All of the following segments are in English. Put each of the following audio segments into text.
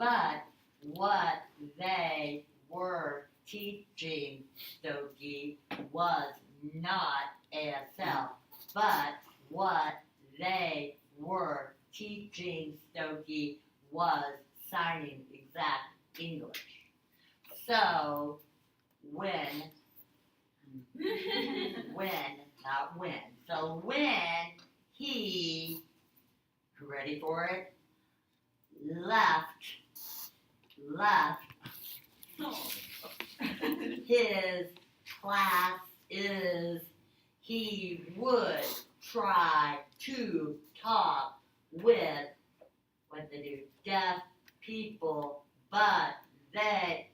but what they were teaching Stokey was not ASL, but what they were teaching Stokey was signing exact English. So when, not when, so when he, ready for it, left his class he would try to talk with what they do, deaf people, but they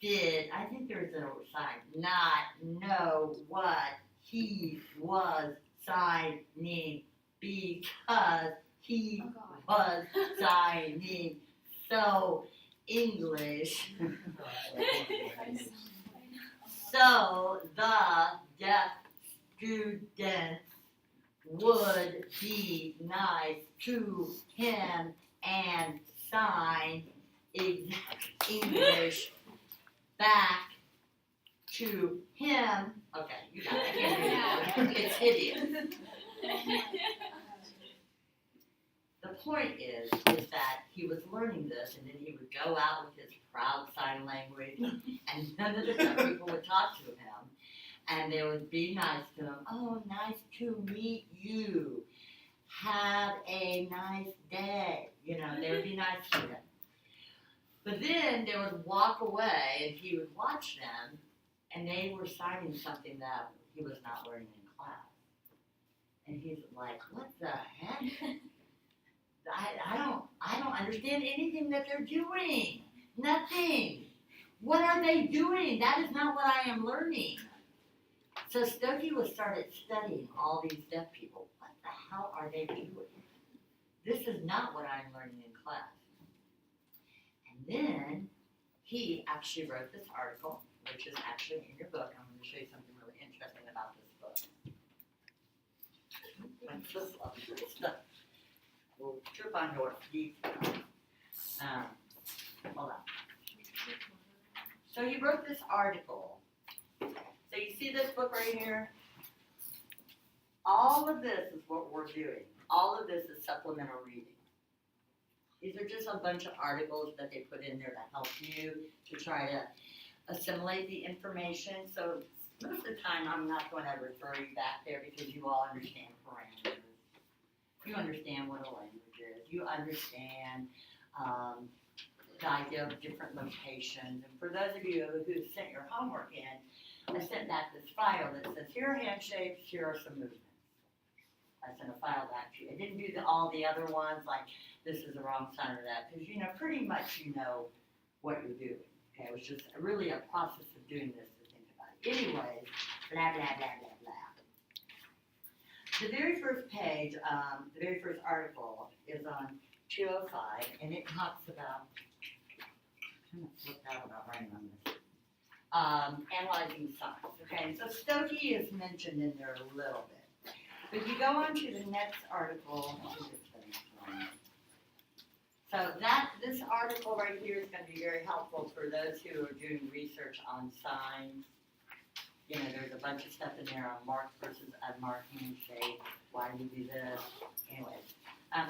did, I think there's a sign, not know what he was signing because he was signing so English. So the deaf students would be nice to him and sign exact English back to him. Okay, you got it. I can't do it. It's hideous. The point is that he was learning this, and then he would go out with his proud sign language, and none of the deaf people would talk to him, and they would be nice to him. Oh, nice to meet you. Have a nice day. You know, they would be nice to him. But then they would walk away, and he would watch them, and they were signing something that he was not learning in class. And he's like, what the heck? I don't understand anything that they're doing. Nothing. What are they doing? That is not what I am learning. So Stokey started studying all these deaf people. What the hell are they doing? This is not what I'm learning in class. And then he actually wrote this article, which is actually in your book. I'm going to show you something really interesting about this book. I just love this stuff. We'll trip on your feet. Hold on. So he wrote this article. So you see this book right here? All of this is what we're doing. All of this is supplemental reading. These are just a bunch of articles that they put in there to help you to try to assimilate the information. So most of the time I'm not going to refer you back there because you all understand parameters. You understand what a language is. You understand the idea of different locations. And for those of you who sent your homework in, I sent back this file that says, here are handshakes, here are some movements. I sent a file back to you. I didn't do all the other ones, like this is the wrong sign or that, because pretty much you know what you're doing. Okay, it was just really a process of doing this to think about it. Anyways, blah, blah, blah, blah, blah. The very first page, the very first article is on 205, and it talks about, I'm going to flip out about writing on this, analyzing signs. Okay, so Stokey is mentioned in there a little bit. But if you go on to the next article, so this article right here is going to be very helpful for those who are doing research on signs. There's a bunch of stuff in there on mark versus unmarked handshake, why we do this. Anyways,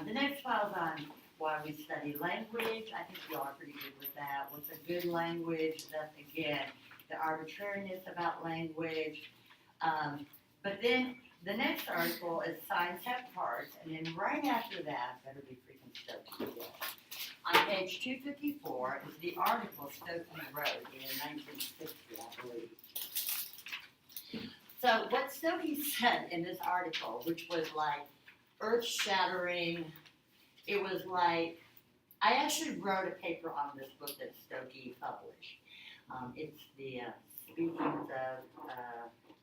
the next file is on why we study language. I think you all are pretty good with that. What's a good language? That's, again, the arbitrariness about language. But then the next article is signs have parts, and then right after that, better be freaking Stokey. On page 254 is the article Stokey wrote in 1960, I believe. So what Stokey said in this article, which was like earth-shattering, it was like, I actually wrote a paper on this book that Stokey published. It's the Speakings of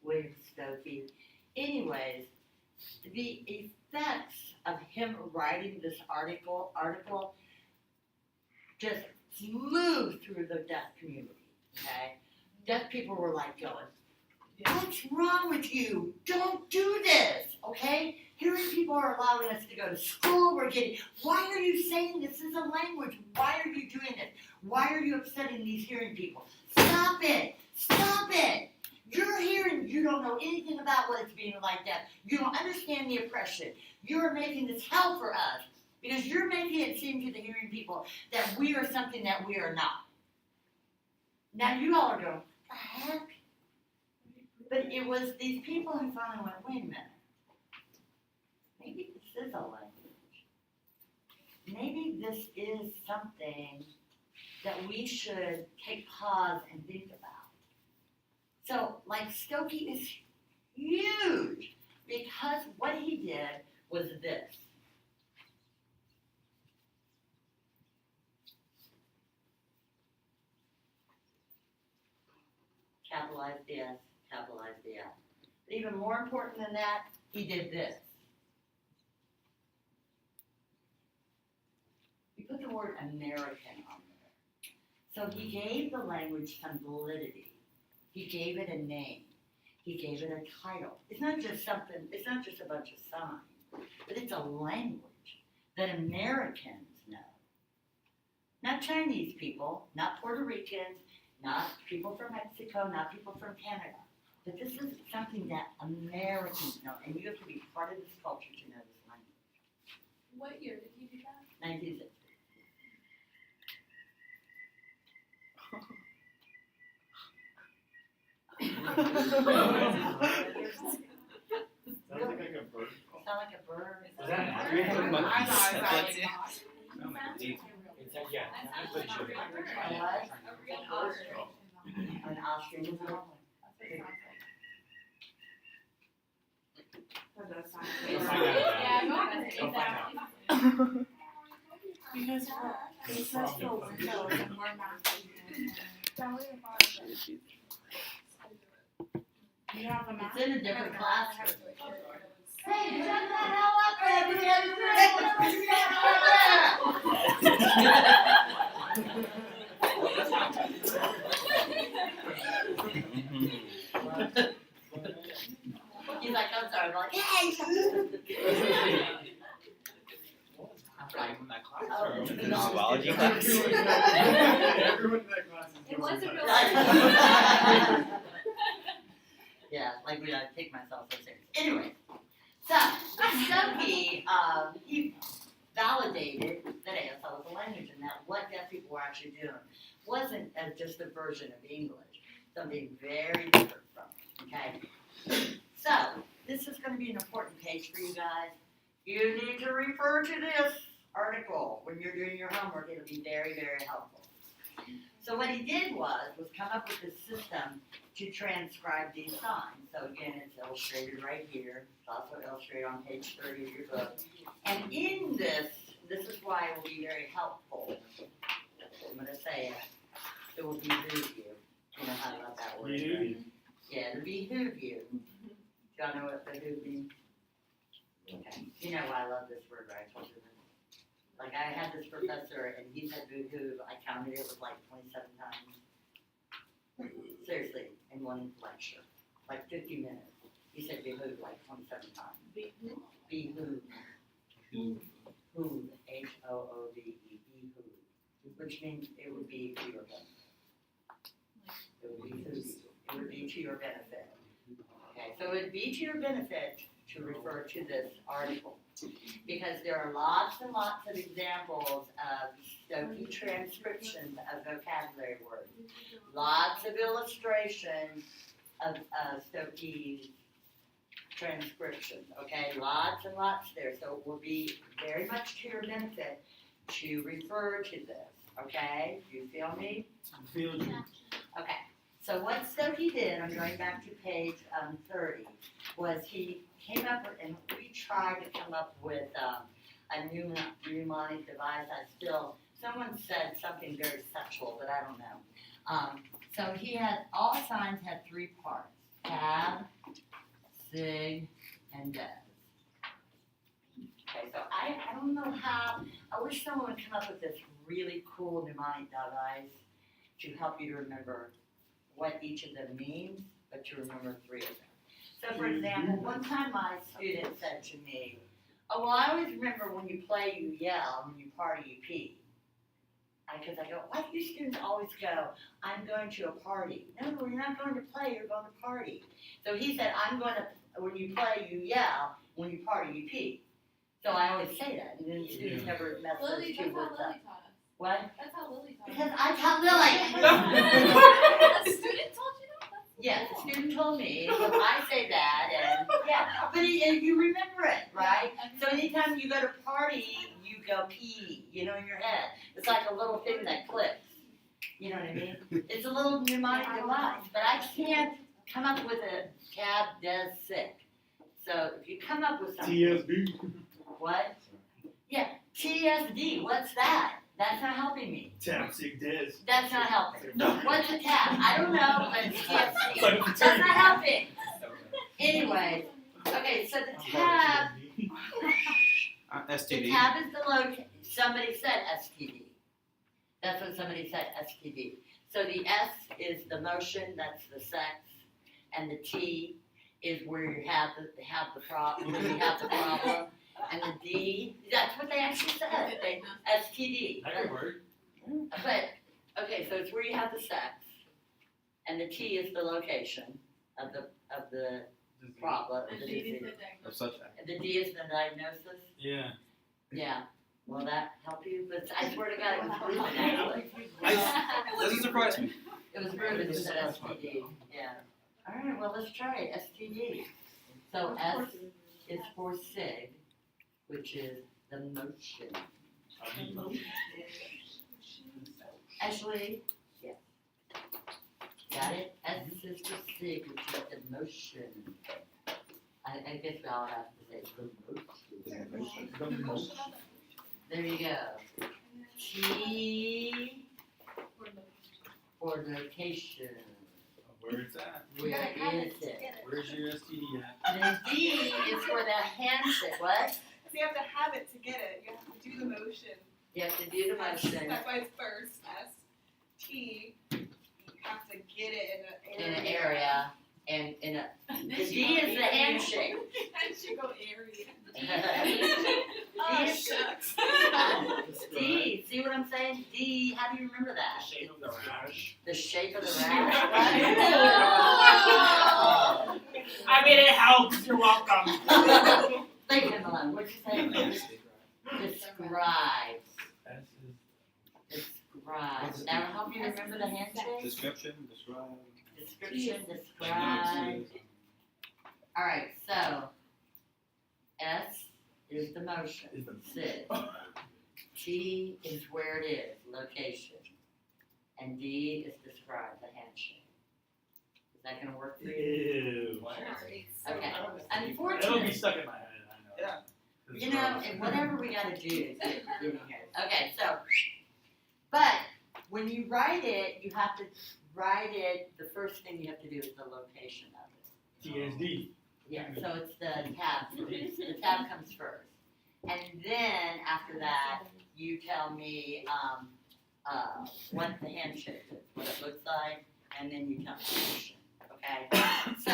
William Stokey. Anyways, the effects of him writing this article just flew through the deaf community, okay? Deaf people were like going, what's wrong with you? Don't do this, okay? Hearing people are allowing us to go to school. Why are you saying this is a language? Why are you doing it? Why are you upsetting these hearing people? Stop it! Stop it! You're hearing, you don't know anything about what it's being like that. You don't understand the oppression. You're making this hell for us because you're making it seem to the hearing people that we are something that we are not. Now you all are going, what the heck? But it was these people who finally went, wait a minute. Maybe this is a language. Maybe this is something that we should take pause and think about. So, like, Stokoe is huge because what he did was this. Capitalize the S, capitalize the S. But even more important than that, he did this. He put the word American on there. So he gave the language some validity. He gave it a name. He gave it a title. It's not just a bunch of signs, but it's a language that Americans know. Not Chinese people, not Puerto Ricans, not people from Mexico, not people from Canada. But this is something that Americans know, and you have to be part of this culture to know this language. What year did he do that? 1960. Sounds like a bird. Sound like a bird. Is that an I'm ostrich? It's Yeah. An ostrich. We'll find out. We'll find out. Because it says for windows and we're not. You have a map? It's in a different classroom. Hey, shut the hell up, He's like, I'm sorry. I'm like, hey, shut up. Like in that class Oh, or it's in an the zoology all- class? Everyone in that class is It doing was a that. real Yeah, like we don't take myself so serious. Anyway, so Stokoe, he validated that ASL was a language and that what deaf people were actually doing wasn't just a version of English, something very different from it, okay? So, this is gonna be an important page for you guys. You need to refer to this article when you're doing your homework. It'll be very, very helpful. So what he did was come up with this system to transcribe these signs. So again, it's illustrated right here. It's also illustrated on page 30 of your book. And in this is why it will be very helpful. I'm going to say it will behoove you. You know how to let that word. Behoove. Yeah, it'll behoove you. Do y'all know what behoove means? Okay. You know why I love this word, right? Like I had this professor and he said behoove, I counted it was like 27 times. Seriously, in one lecture, like 50 minutes. He said behoove like 27 times. Behoove. Hoove, H-O-O-V-E, behoove, which means it would be to your benefit. It would behoove you. It would be to your benefit. Okay, so it would be to your benefit to refer to this article. Because there are lots and lots of examples of Stokoe transcriptions of vocabulary words. Lots of illustrations of Stokoe transcriptions, okay? Lots and lots there. So it will be very much to your benefit to refer to this, okay? Do you feel me? Feel you. Okay. So what Stokoe did, I'm going back to page 30, was he came up with, and we tried to come up with a mnemonic device. Someone said something very sexual, but I don't know. So he had, all signs had three parts: tab, sig, and des. Okay, so I don't know how, I wish someone would come up with this really cool mnemonic device to help you to remember what each of them means, but to remember three of them. So for example, one time my student said to me, oh, well, I always remember when you play, you yell, when you party, you pee. Because I go, why do you students always go, I'm going to a party? No, you're not going to play, you're going to party. So he said, when you play, you yell, when you party, you pee. So I always say that, and then the students never mess those Lily, two that's how words Lily up. taught us. What? That's how Lily taught us. Because I taught Lily. A student told you that? That's so Yes, cool. the student told me, so I say that, and, yeah, but and you remember it, right? So anytime you go to party, you go pee, in your head. It's like a little thing that clicks, you know what I mean? It's a little mnemonic device, but I can't come up with a tab does sick. So if you come up with something. TSB. What? Yeah, TSD, what's that? That's not helping me. Tap sick des. That's not helping. What's a tab? I don't know, but it's It's TSD. like a That's fraternity. not helping. Anyway, okay, so the tab, the STD. tab is the somebody said STD. That's what somebody said, STD. So the S is the motion, that's the sex, and the T is where you have the problem, and the D, that's what they actually said, STD. That could work. But, okay, so it's where you have the sex, and the T is the location of the problem, And the she did disease. the diagnosis. Of such And the D is the diagnosis? Yeah. Yeah. Will that help you? But I swear to God, it was proven actually. Doesn't surprise me. It was proven it said STD, yeah. Alright, well, let's try it, STD. So S is for SIG, which is the motion. Actually, yeah. Got it? S is for SIG, which is the motion. I guess I'll have to say the motion. There you go. T for location. Where it's at? Where is it? Where's your STD at? And then D is for the handshake. What? So you have to have it to get it. You have to do the motion. You have to do the motion That's why it's first. S T. You have to get it in in an an area and in a. The D is the handshake. And she go area. Oh, shucks. D. See what I'm saying? D. How do you remember that? The shape of the rash. The shape of the shape rash. of the Right? I mean, it helps. You're welcome. Leave him alone. What'd you say? Describe. S is. Describe. Now help me remember the handshake. Description, describe. Description, describe. Alright, so S is the motion, Is the- sit. T is where it is, location. And D is describe, the handshake. Is that gonna work for you? Ew. Okay. It'll be Unfortunately, stuck in my head, I know. Yeah. you know, and whatever we gotta do to get in here. Okay, so, but when you write it, you have to write it, the first thing you have to do is the location of it. TSD. Yeah, so it's the tab, the tab comes first. And then after that, you tell me, what the handshake is, what it looks like, and then you tell me the motion, okay? So,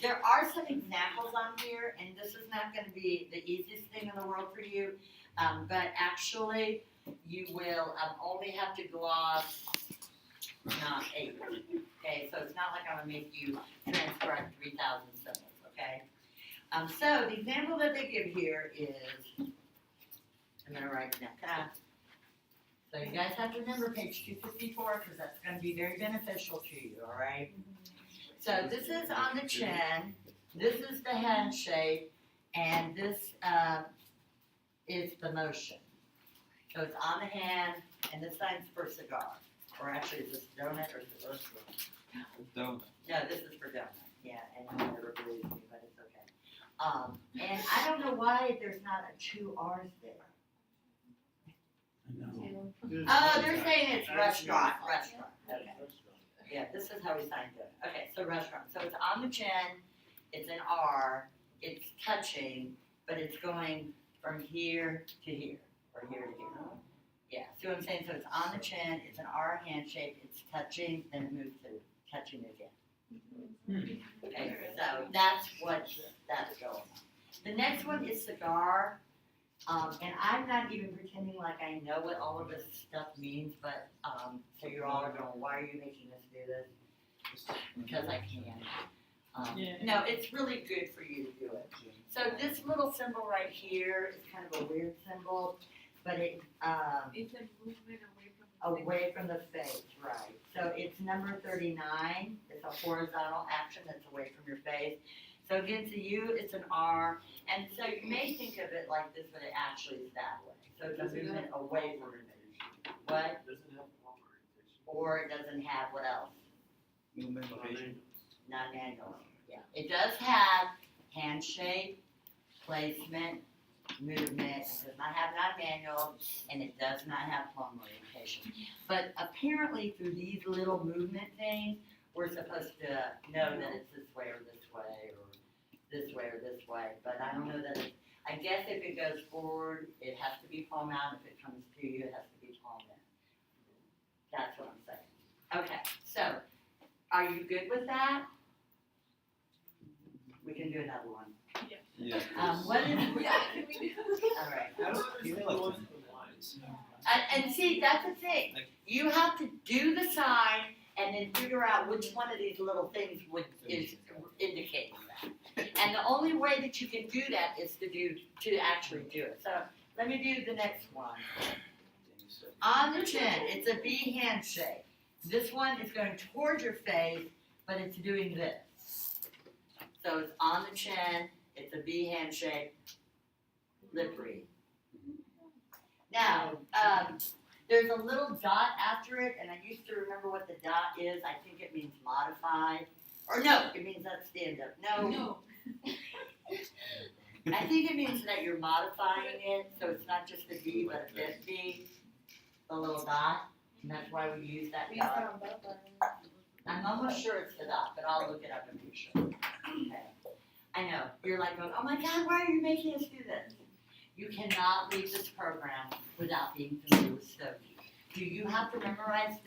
there are some examples on here, and this is not gonna be the easiest thing in the world for you, but actually, you will, only have to gloss, not 8, okay? So it's not like I'm gonna make you transcribe 3,000 symbols, okay? So the example that they give here is, I'm gonna write it down. So you guys have to remember page 254, because that's gonna be very beneficial to you, alright? So this is on the chin, this is the handshake, and this, is the motion. So it's on the hand, and this side's for cigar, or actually is this donut or is it Donut. no, this is for donut, yeah, and you never believe me, but it's okay. And I don't know why there's not a 2 R's there. I know. Oh, they're saying it's restaurant, okay. Yeah, this is how we signed it. Okay, so restaurant, so it's on the chin, it's an R, it's touching, but it's going from here to here, or here to here. Yeah, see what I'm saying? So it's on the chin, it's an R handshake, it's touching, then it moves to touching again. Okay, so that's that's going on. The next one is cigar, and I'm not even pretending like I know what all of this stuff means, but, so you're all going, why are you making us do this? Because I can. No, it's really good for you to do it. So this little symbol right here is kind of a weird symbol, but it, It's a movement away from the. away from the face, right. So it's number 39, it's a horizontal action that's away from your face. So against the U, it's an R, and so you may think of it like this, but it actually is that way. So it's a movement away from your face. What? Doesn't have palm orientation. Or it doesn't have what else? Movement location. Not manual, yeah. It does have hand shape, placement, movement, it does not have non-manual, and it does not have palm orientation. But apparently through these little movement things, we're supposed to know that it's this way or this way, or this way or this way, but I don't know that it, I guess if it goes forward, it has to be palm out, if it comes to you, it has to be palm in. That's what I'm saying. Okay, so, are you good with that? We can do another one. Yeah. What is, Yeah, can we do? all right. I don't You understand like the ones them. with the lines. And see, that's the thing, you have to do the sign and then figure out which one of these little things is indicating that. And the only way that you can do that is to actually do it. So, let me do the next one. On the chin, it's a V handshake. This one is going towards your face, but it's doing this. So it's on the chin, it's a V handshake, lip read. Now, there's a little dot after it, and I used to remember what the dot is. I think it means modified. Or no, it means that stand up. No, I think it means that you're modifying it, so it's not just a V, but a fifth V, the little dot, and that's why we use that dot. I'm almost sure it's the dot, but I'll look it up and be sure. Okay. I know, you're like going, oh my God, why are you making us do this? You cannot leave this program without being familiar with Stogie. Do you have to memorize